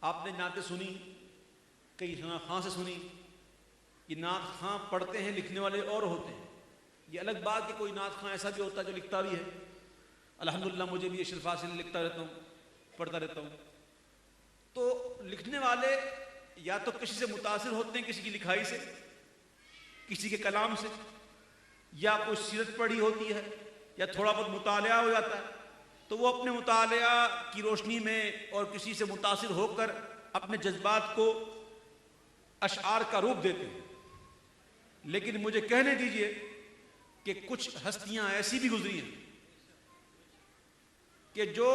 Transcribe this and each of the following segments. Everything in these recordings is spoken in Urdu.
آپ نے نعتیں سنی، کئی خاں سے سنی. یہ نعت خاں پڑھتے ہیں، لکھنے والے اور ہوتے ہیں. یہ الگ بات کہ کوئی نعت خاں ایسا بھی ہوتا ہے جو لکھتا بھی ہے. الحمدللہ مجھے بھی یہ شرف حاصل ہے، لکھتا رہتا ہوں، پڑھتا رہتا ہوں. تو لکھنے والے یا تو کسی سے متاثر ہوتے ہیں، کسی کی لکھائی سے، کسی کے کلام سے، یا کوئی سیرت پڑھی ہوتی ہے، یا تھوڑا بہت مطالعہ ہو جاتا ہے، تو وہ اپنے مطالعہ کی روشنی میں اور کسی سے متاثر ہو کر اپنے جذبات کو اشعار کا روپ دیتے ہیں. لیکن مجھے کہنے دیجئے کہ کچھ ہستیاں ایسی بھی گزری ہیں کہ جو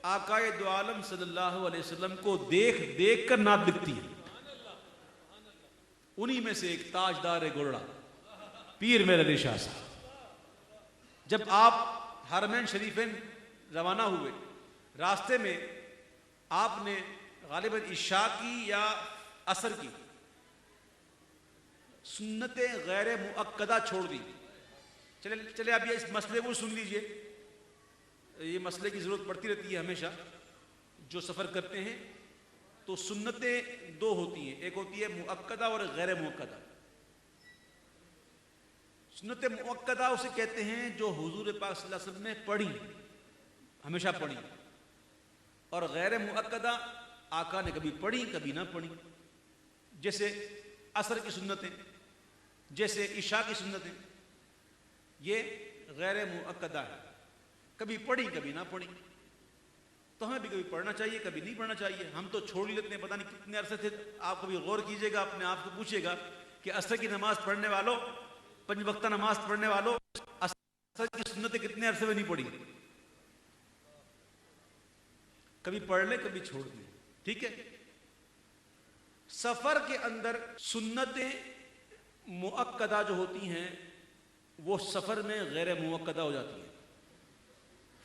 آقائے دو عالم صلی اللہ علیہ وسلم کو دیکھ دیکھ کر نعت لکھتی ہیں. انہی میں سے ایک تاجدار گولڑا پیر میر علی شاہ صاحب. جب آپ حرمین شریفین روانہ ہوئے، راستے میں آپ نے غالباً عشاء کی یا عصر کی سنتیں غیر مؤکدہ چھوڑ دی. چلے اب یہ اس مسئلے کو سن لیجئے. یہ مسئلے کی ضرورت پڑتی رہتی ہے ہمیشہ. جو سفر کرتے ہیں تو سنتیں دو ہوتی ہیں، ایک ہوتی ہے مؤکدہ اور غیر مؤکدہ. سنت مؤکدہ اسے کہتے ہیں جو حضور پاک صلی اللہ علیہ وسلم نے پڑھی، ہمیشہ پڑھی. اور غیر مؤکدہ آقا نے کبھی پڑھی کبھی نہ پڑھی. جیسے عصر کی سنتیں، جیسے عشاء کی سنتیں، یہ غیر مؤکدہ ہے، کبھی پڑھی کبھی نہ پڑھی. تو ہمیں بھی کبھی پڑھنا چاہیے کبھی نہیں پڑھنا چاہیے. ہم تو چھوڑ ہی لیتے ہیں، پتہ نہیں کتنے عرصے تھے. آپ کبھی غور کیجئے گا، اپنے آپ کو پوچھئے گا کہ عصر کی نماز پڑھنے والوں، 5 وقتہ نماز پڑھنے والوں، عصر کی سنتیں کتنے عرصے میں نہیں پڑھی؟ کبھی پڑھ لے کبھی چھوڑ دیں. ٹھیک ہے. سفر کے اندر سنتیں مؤکدہ جو ہوتی ہیں وہ سفر میں غیر مؤکدہ ہو جاتی ہیں.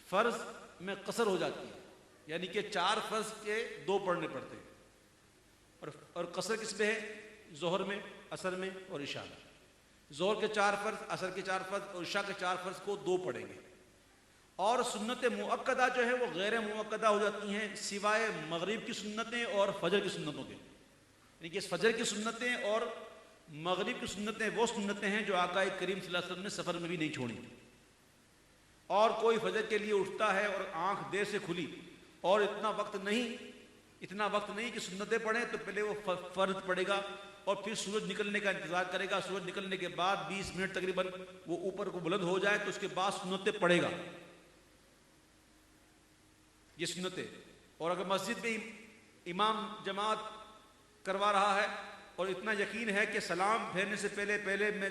فرض میں قصر ہو جاتی ہے، یعنی کہ 4 فرض کے 2 پڑھنے پڑتے ہیں. اور قصر کس پہ ہے؟ ظہر میں، عصر میں اور عشاء میں. ظہر کے 4 فرض، عصر کے 4 فرض اور عشاء کے 4 فرض کو 2 پڑھیں گے. اور سنت مؤکدہ جو ہے وہ غیر مؤکدہ ہو جاتی ہیں سوائے مغرب کی سنتیں اور فجر کی سنتوں کے. یعنی کہ فجر کی سنتیں اور مغرب کی سنتیں وہ سنتیں ہیں جو آقا کریم صلی اللہ علیہ وسلم نے سفر میں بھی نہیں چھوڑی. اور کوئی فجر کے لیے اٹھتا ہے اور آنکھ دیر سے کھلی اور اتنا وقت نہیں کہ سنتیں پڑھیں، تو پہلے وہ فرض پڑھے گا اور پھر سورج نکلنے کا انتظار کرے گا. سورج نکلنے کے بعد 20 منٹ تقریباً وہ اوپر کو بلند ہو جائے تو اس کے بعد سنتیں پڑھے گا. یہ سنتیں. اور اگر مسجد میں امام جماعت کروا رہا ہے اور اتنا یقین ہے کہ سلام پھیرنے سے پہلے میں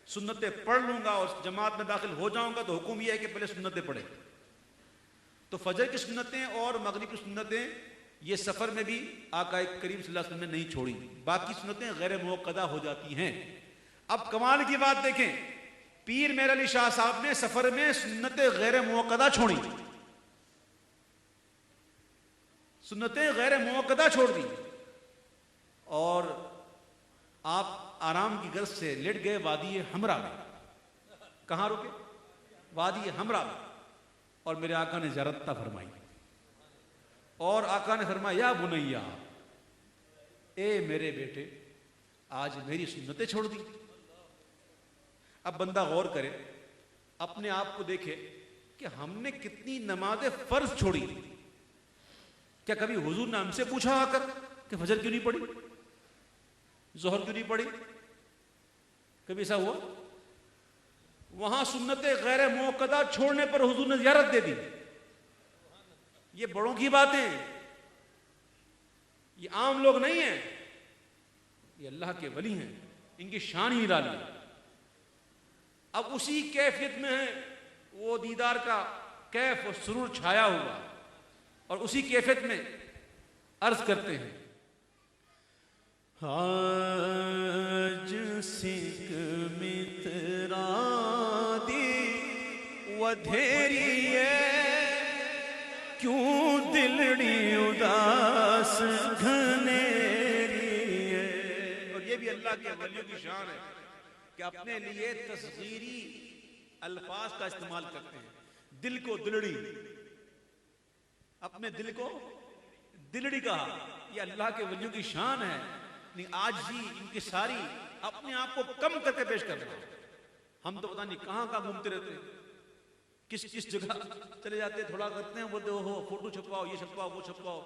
سنتیں پڑھ لوں گا اور جماعت میں داخل ہو جاؤں گا، تو حکم یہ ہے کہ پہلے سنتیں پڑھے. تو فجر کی سنتیں اور مغرب کی سنتیں یہ سفر میں بھی آقا کریم صلی اللہ علیہ وسلم نے نہیں چھوڑی. باقی سنتیں غیر مؤکدہ ہو جاتی ہیں. اب کمال کی بات دیکھیں، پیر میر علی شاہ صاحب نے سفر میں سنتیں غیر مؤکدہ چھوڑی، سنتیں غیر مؤکدہ چھوڑ دی. اور آپ آرام کی غرض سے لیٹ گئے وادی حمرا میں. کہاں رکے؟ وادی حمرا میں. اور میرے آقا نے زیارت عطا فرمائی اور آقا نے فرمایا یا بنیا، اے میرے بیٹے، آج میری سنتیں چھوڑ دی. اب بندہ غور کرے، اپنے آپ کو دیکھے کہ ہم نے کتنی نماز فرض چھوڑی. کیا کبھی حضور نے ہم سے پوچھا آ کر کہ فجر کیوں نہیں پڑھی، ظہر کیوں نہیں پڑھی؟ کبھی ایسا ہوا؟ وہاں سنتیں غیر مؤکدہ چھوڑنے پر حضور نے زیارت دے دی. یہ بڑوں کی باتیں ہیں، یہ عام لوگ نہیں ہیں، یہ اللہ کے ولی ہیں، ان کی شان ہی نرالی. اب اسی کیفیت میں ہے وہ دیدار کا کیف و سرور چھایا ہوا، اور اسی کیفیت میں عرض کرتے ہیں آج سکھ مترا دی ودھیری کیوں دلڑی اداس گھنیری ہے. اور یہ بھی اللہ کے ولیوں کی شان ہے کہ اپنے لیے تصغیری الفاظ کا استعمال کرتے ہیں. دل کو دلڑی، اپنے دل کو دلڑی کہا، یہ اللہ کے ولیوں کی شان ہے، لیکن آج ہی ان کی ساری اپنے آپ کو کم کر کے پیش کر رہے ہیں۔ ہم تو پتہ نہیں کہاں کہاں گھومتے رہتے ہیں، کس جگہ چلے جاتے ہیں، تھوڑا کرتے ہیں، بولتے ہو فوٹو چھپواؤ، یہ چھپواؤ، وہ چھپواؤ،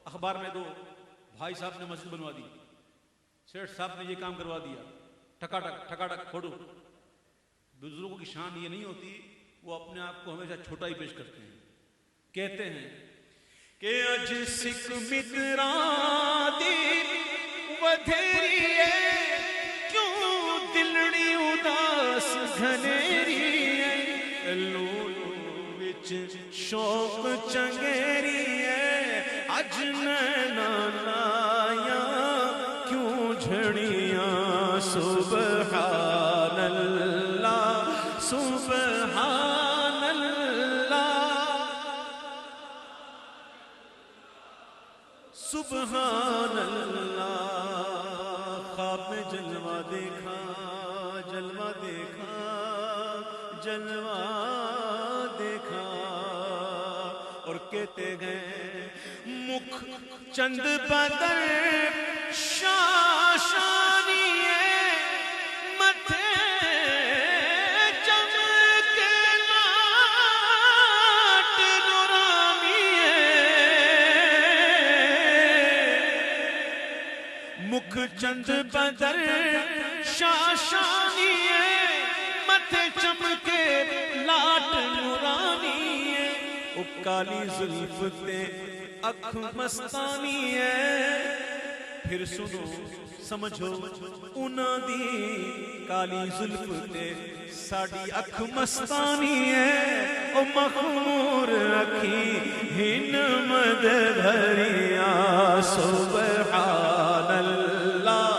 اخبار میں دو، بھائی صاحب نے مسجد بنوا دی، سیٹھ صاحب نے یہ کام کروا دیا، ٹھکا ٹک فوٹو۔ بزرگوں کی شان یہ نہیں ہوتی، وہ اپنے آپ کو ہمیشہ چھوٹا ہی پیش کرتے ہیں۔ کہتے ہیں کہ اج سکھ مترا دی ودھیری ہے، کیوں دلڑی اداس گھنیری ہے، لولو وچ شوق چنگیری ہے، اج نینا لایا کیوں جھڑیاں، سبحان اللہ سبحان اللہ سبحان اللہ۔ خواب میں جلوہ دیکھا، جلوہ دیکھا، جلوہ دیکھا، اور کہتے گئے مکھ چند بدر شاشانی ہے، متھے چمکے لاٹ نورانی ہے، مکھ چند بدر شاشانی ہے، متھے چمکے لاٹ نورانی ہے، او کالی زلف تے اکھ مستانی ہے، پھر سنو سمجھو انہاں دی کالی زلف تے ساڈی اکھ مستانی ہے، او مخمور اکھی ہن مد بھریا، سبحان اللہ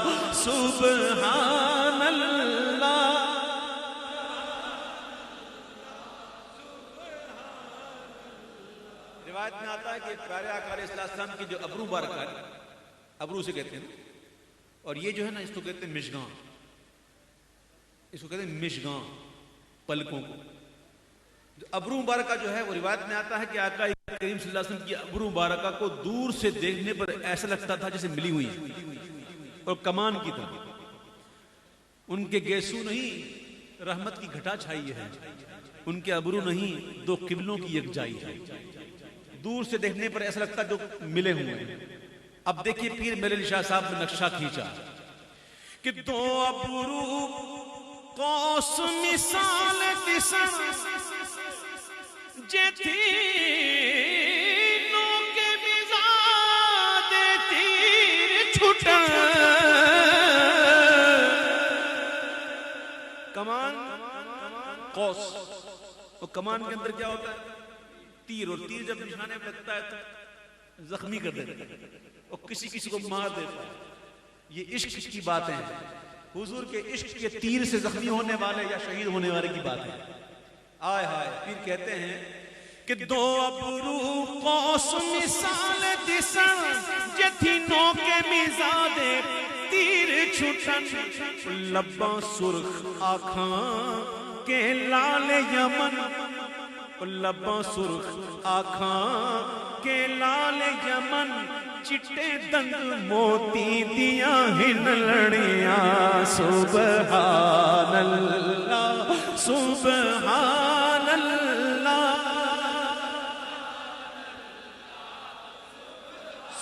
سبحان اللہ۔ روایت میں آتا ہے کہ پیارے آقا علیہ السلام کی جو ابرو مبارک ہے، ابرو سے کہتے ہیں، اور یہ جو ہے نا اس کو کہتے ہیں مشگاں، اس کو کہتے ہیں مشگاں، پلکوں کو۔ ابرو مبارکہ جو ہے وہ روایت میں آتا ہے کہ آقا کریم صلی اللہ علیہ وسلم کی ابرو مبارکہ کو دور سے دیکھنے پر ایسا لگتا تھا جیسے ملی ہوئی ہے اور کمان کی طرح۔ ان کے گیسو نہیں رحمت کی گھٹا چھائی ہے، ان کے ابرو نہیں دو قبلوں کی یکجائی ہے، دور سے دیکھنے پر ایسا لگتا جو ملے ہوئے ہیں۔ اب دیکھیے پیر میرے علی شاہ صاحب نے نقشہ کھینچا کہ دو ابرو قوس مثال دسن جے تینوں کے مزاد تیر چھٹن، کمان قوس، اور کمان کے اندر کیا ہوتا ہے؟ تیر، اور تیر جب نشانے میں لگتا ہے تو زخمی کر دیتا ہے اور کسی کو مار دیتا ہے۔ یہ عشق کی باتیں ہیں، حضور کے عشق کے تیر سے زخمی ہونے والے یا شہید ہونے والے کی بات ہے۔ آئے ہائے، پھر کہتے ہیں کہ دو ابرو قوس مثال دسن جے تینوں کے مزاد تیر چھٹن، لباں سرخ آنکھاں کے لال یمن، لباں سرخ آنکھاں کے لال یمن، چٹے دنگ موتی دیا ہن لڑیاں، سبحان اللہ سبحان اللہ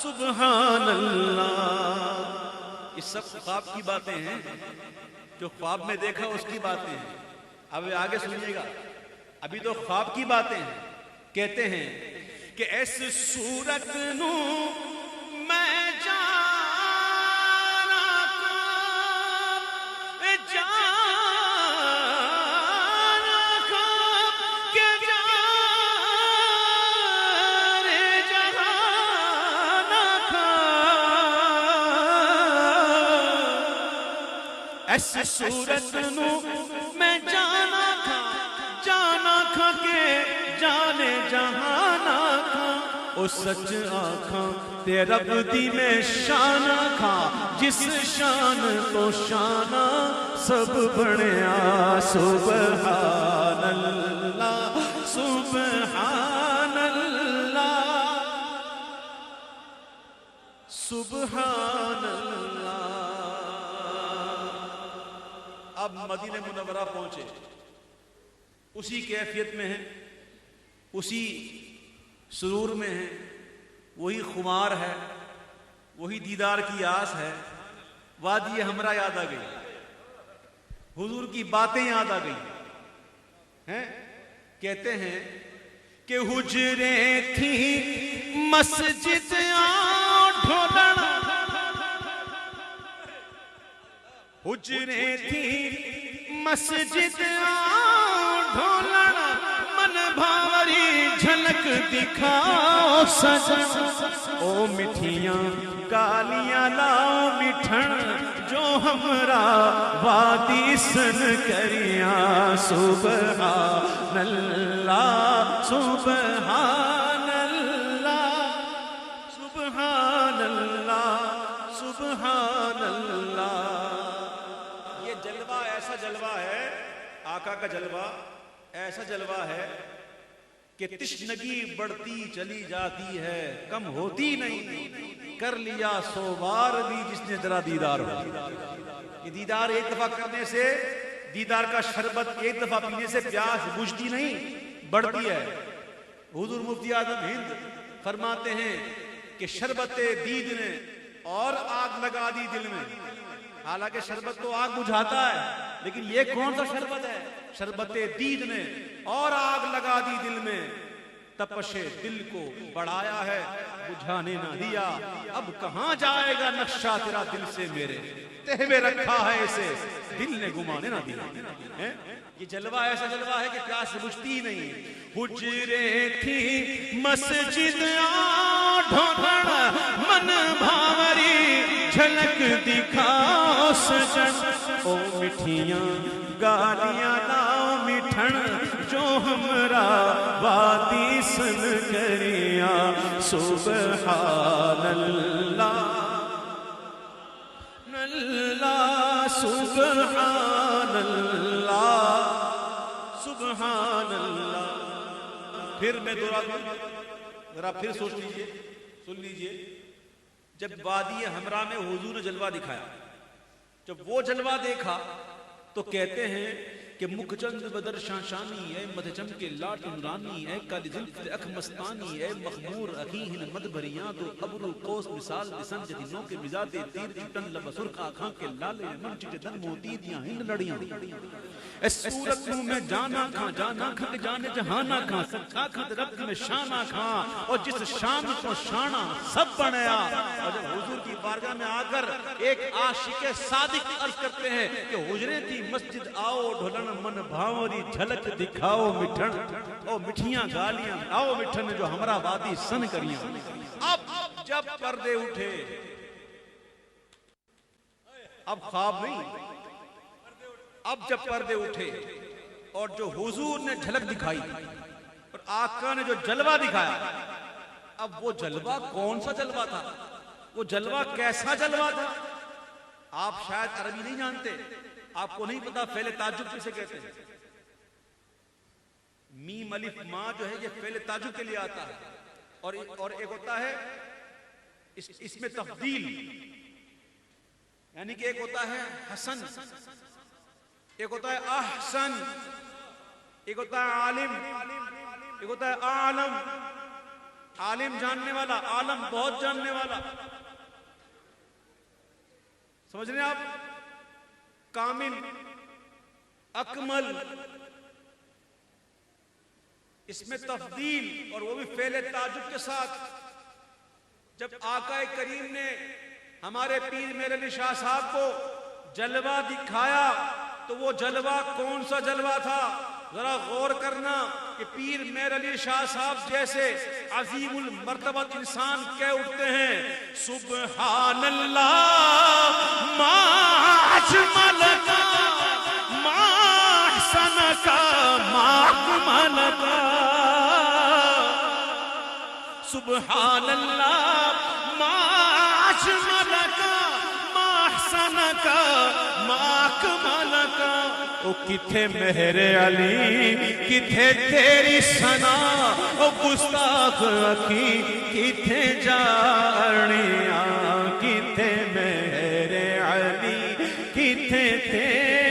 سبحان اللہ۔ یہ سب خواب کی باتیں ہیں، جو خواب میں دیکھا اس کی باتیں ہیں۔ اب آگے سنیے گا، ابھی تو خواب کی باتیں ہیں۔ کہتے ہیں کہ ایسے صورت نو میں جانا کہ ایسے صورت نو میں جانا کھا کے جانے جہانا کھا، او سچ آنکھاں تے رب دی میں شان کھا، جس شان تو شانہ سب بڑھیا، سبحان اللہ سبحان اللہ سبحان اللہ. اب مدینہ منورہ پہنچے، اسی کیفیت میں ہیں، اسی سرور میں ہیں، وہی خمار ہے، وہی دیدار کی آس ہے. وادی ہمرا یاد آ گئی، حضور کی باتیں یاد آ گئی ہیں. کہتے ہیں کہ حجرے تھی مسجد ڈھولن، حجرے تھی مسجد ڈھولن، من بھاری جھلک دکھاؤ سجن. او مٹھیاں گالیاں لاؤ مٹھن، جو ہمرا وادی سن کریاں. سبحان اللہ سبحان اللہ سبحان اللہ سبحان اللہ. یہ جلوہ ایسا جلوہ ہے، آقا کا جلوہ ایسا جلوہ ہے کہ تشنگی بڑھتی چلی جاتی ہے، کم ہوتی نہیں. کر لیا 100 بار بھی جس نے ذرا دیدار ہو. یہ دیدار ایک دفعہ کرنے سے، دیدار کا شربت ایک دفعہ پینے سے پیاس بجھتی نہیں، بڑھتی ہے. حضور مفتی اعظم ہند فرماتے ہیں کہ شربت دید نے اور آگ لگا دی دل میں. حالانکہ شربت تو آگ بجھاتا ہے، لیکن یہ کون سا شربت ہے؟ شربت دید نے اور آگ لگا دی دل میں. تپش دل کو بڑھایا ہے، بجھانے نہ دیا. اب کہاں جائے گا نقشہ تیرا دل سے میرے، تہ میں رکھا ہے اسے دل نے گمانے نہ دیا. یہ جلوہ ایسا جلوہ ہے کہ پیاس بجھتی نہیں. حجرے تھی مسجد ڈھولن، من بھاوری جھلک دکھاؤ سجن. او مٹھیاں گالیاں لاؤ مٹھن، جو ہمرا وادی سن کریاں. سبحان اللہ اللہ سبحان اللہ سبحان اللہ. پھر میں دوہرا دوں، ذرا پھر سوچ لیجئے، سن لیجئے. جب وادی ہمراہ میں حضور نے جلوہ دکھایا، جب وہ جلوہ دیکھا تو کہتے ہیں کہ مکچند بدر شاشانی، اے مدھچم کے لاٹ نورانی، اے کالی زلف اکھ مستانی، اے مخمور اخیہن مد بھریاں تو ابرو کوس مثال دسن جدینوں کے مزاتے تیر چٹن لب سرخ آنکھاں کے لالے من چٹے دن موتی دیاں ہند لڑیاں. اے صورت نو میں جانا کھاں، جانا کھاں کے جانے جہانا کھاں، سکھا کھاں رب میں شانا کھاں، اور جس شان کو شانا سب بنیا. اور جب حضور کی بارگاہ میں آ کر ایک عاشق صادق عرض کرتے ہیں کہ حجرے تھی مسجد آؤ ڈھولن، من بھاوری جھلک دکھاؤ مٹھن. او مٹھیاں گالیاں آؤ مٹھن، جو ہمرا وادی سن کریاں. اب جب پردے اٹھے، اب خواب نہیں، اب جب پردے اٹھے اور جو حضور نے جھلک دکھائی اور آقا نے جو جلوہ دکھایا، اب وہ جلوہ کون سا جلوہ تھا؟ وہ جلوہ کیسا جلوہ تھا؟ آپ شاید عربی نہیں جانتے، آپ کو نہیں پتا فعل تعجب کسے کہتے ہیں. میم الف ما جو ہے یہ فعل تعجب کے لیے آتا ہے، اور ایک ہوتا ہے اس میں تفضیل، یعنی کہ ایک ہوتا ہے حسن، ایک ہوتا ہے احسن، ایک ہوتا ہے عالم، ایک ہوتا ہے عالم. عالم جاننے والا، عالم بہت جاننے والا، سمجھ رہے ہیں آپ؟ کامل، اکمل، اس میں تفضیل، اور وہ بھی فعل تعجب کے ساتھ. جب آقا کریم نے ہمارے پیر میر علی شاہ صاحب کو جلوہ دکھایا تو وہ جلوہ کون سا جلوہ تھا؟ ذرا غور کرنا کہ پیر میر علی شاہ صاحب جیسے عظیم المرتبت انسان کہہ اٹھتے ہیں سبحان اللہ ما اجمل کا ما احسن کا ما اکمل کا. سبحان اللہ ما اجمل کا ما احسن کا ما اکمل کا. او کتھے مہر علی کتھے تیری ثنا، او گستاخ اکھی کتھے جانیاں. کتھے تھے